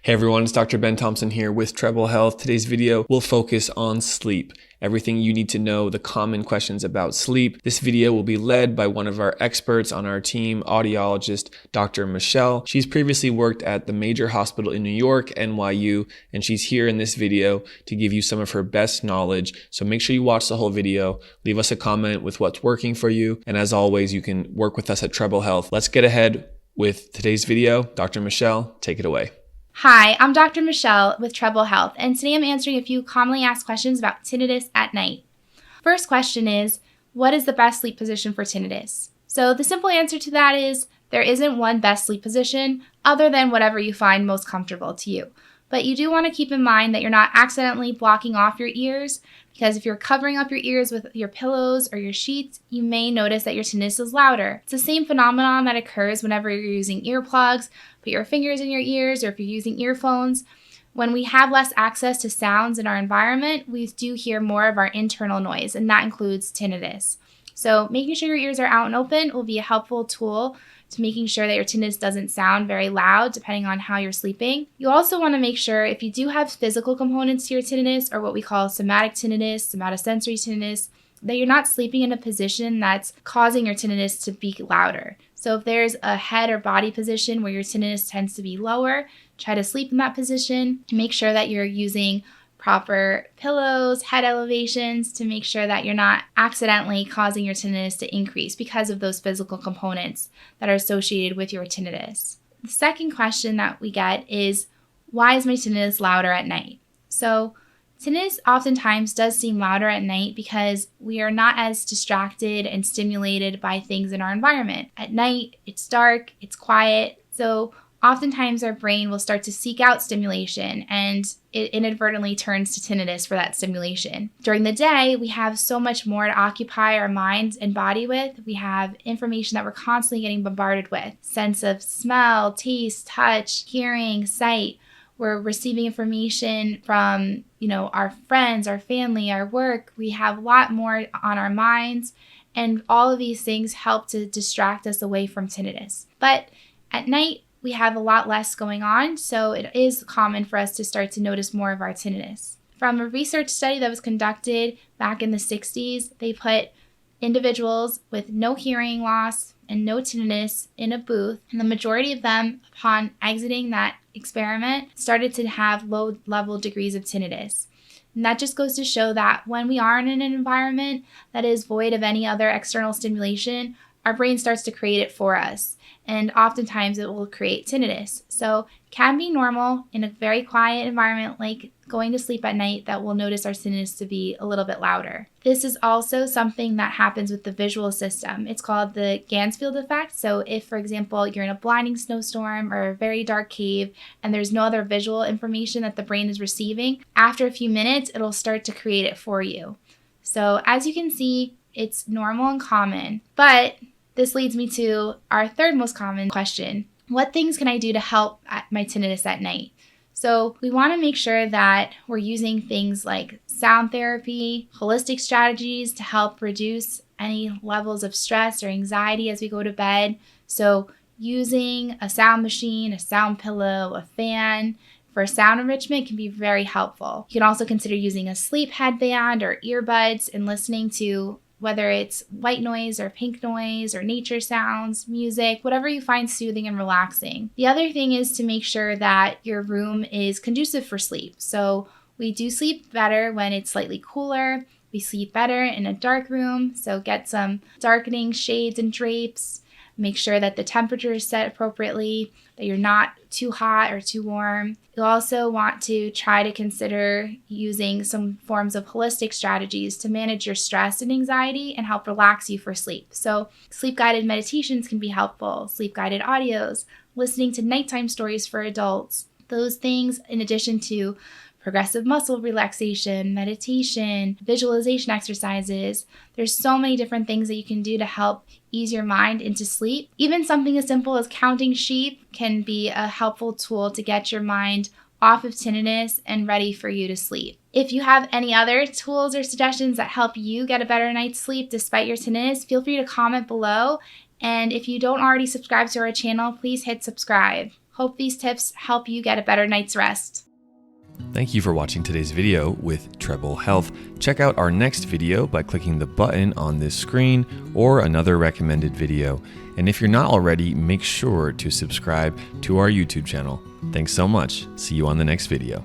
Hey everyone, it's Dr. Ben Thompson here with Treble Health. Today's video will focus on sleep. Everything you need to know, the common questions about sleep. This video will be led by one of our experts on our team, audiologist Dr. Michelle. She's previously worked at the major hospital in New York, NYU, and she's here in this video to give you some of her best knowledge. So make sure you watch the whole video, leave us a comment with what's working for you, and as always, you can work with us at Treble Health. Let's get ahead with today's video. Dr. Michelle, take it away. Hi, I'm Dr. Michelle with Treble Health, and today I'm answering a few commonly asked questions about tinnitus at night. First question is, what is the best sleep position for tinnitus? So the simple answer to that is, there isn't one best sleep position other than whatever you find most comfortable to you. But you do want to keep in mind that you're not accidentally blocking off your ears, because if you're covering up your ears with your pillows or your sheets, you may notice that your tinnitus is louder. It's the same phenomenon that occurs whenever you're using earplugs, put your fingers in your ears, or if you're using earphones. When we have less access to sounds in our environment, we do hear more of our internal noise, and that includes tinnitus. So making sure your ears are out and open will be a helpful tool to making sure that your tinnitus doesn't sound very loud depending on how you're sleeping. You also want to make sure if you do have physical components to your tinnitus, or what we call somatic tinnitus, somatosensory tinnitus, that you're not sleeping in a position that's causing your tinnitus to be louder. So if there's a head or body position where your tinnitus tends to be lower, try to sleep in that position and make sure that you're using proper pillows, head elevations to make sure that you're not accidentally causing your tinnitus to increase because of those physical components that are associated with your tinnitus. The second question that we get is, why is my tinnitus louder at night? So tinnitus oftentimes does seem louder at night because we are not as distracted and stimulated by things in our environment. At night, it's dark, it's quiet, so oftentimes our brain will start to seek out stimulation, and it inadvertently turns to tinnitus for that stimulation. During the day, we have so much more to occupy our minds and body with. We have information that we're constantly getting bombarded with. Sense of smell, taste, touch, hearing, sight. We're receiving information from, our friends, our family, our work. We have a lot more on our minds, and all of these things help to distract us away from tinnitus. But at night, we have a lot less going on, so it is common for us to start to notice more of our tinnitus. From a research study that was conducted back in the 60s, they put individuals with no hearing loss and no tinnitus in a booth, and the majority of them, upon exiting that experiment, started to have low-level degrees of tinnitus. And that just goes to show that when we are in an environment that is void of any other external stimulation, our brain starts to create it for us, and oftentimes it will create tinnitus. So it can be normal in a very quiet environment like going to sleep at night that we'll notice our tinnitus to be a little bit louder. This is also something that happens with the visual system. It's called the Gansfield effect. So if, for example, you're in a blinding snowstorm or a very dark cave and there's no other visual information that the brain is receiving, after a few minutes, it'll start to create it for you. So as you can see, it's normal and common, but this leads me to our third most common question. What things can I do to help my tinnitus at night? So we want to make sure that we're using things like sound therapy, holistic strategies to help reduce any levels of stress or anxiety as we go to bed. So using a sound machine, a sound pillow, a fan for sound enrichment can be very helpful. You can also consider using a sleep headband or earbuds and listening to whether it's white noise or pink noise or nature sounds, music, whatever you find soothing and relaxing. The other thing is to make sure that your room is conducive for sleep. So we do sleep better when it's slightly cooler. We sleep better in a dark room, so get some darkening shades and drapes. Make sure that the temperature is set appropriately, that you're not too hot or too warm. You'll also want to try to consider using some forms of holistic strategies to manage your stress and anxiety and help relax you for sleep. So sleep-guided meditations can be helpful, sleep-guided audios, listening to nighttime stories for adults. Those things, in addition to progressive muscle relaxation, meditation, visualization exercises. There's so many different things that you can do to help ease your mind into sleep. Even something as simple as counting sheep can be a helpful tool to get your mind off of tinnitus and ready for you to sleep. If you have any other tools or suggestions that help you get a better night's sleep despite your tinnitus, feel free to comment below. And if you don't already subscribe to our channel, please hit subscribe. Hope these tips help you get a better night's rest. Thank you for watching today's video with Treble Health. Check out our next video by clicking the button on this screen or another recommended video. And if you're not already, make sure to subscribe to our YouTube channel. Thanks so much. See you on the next video.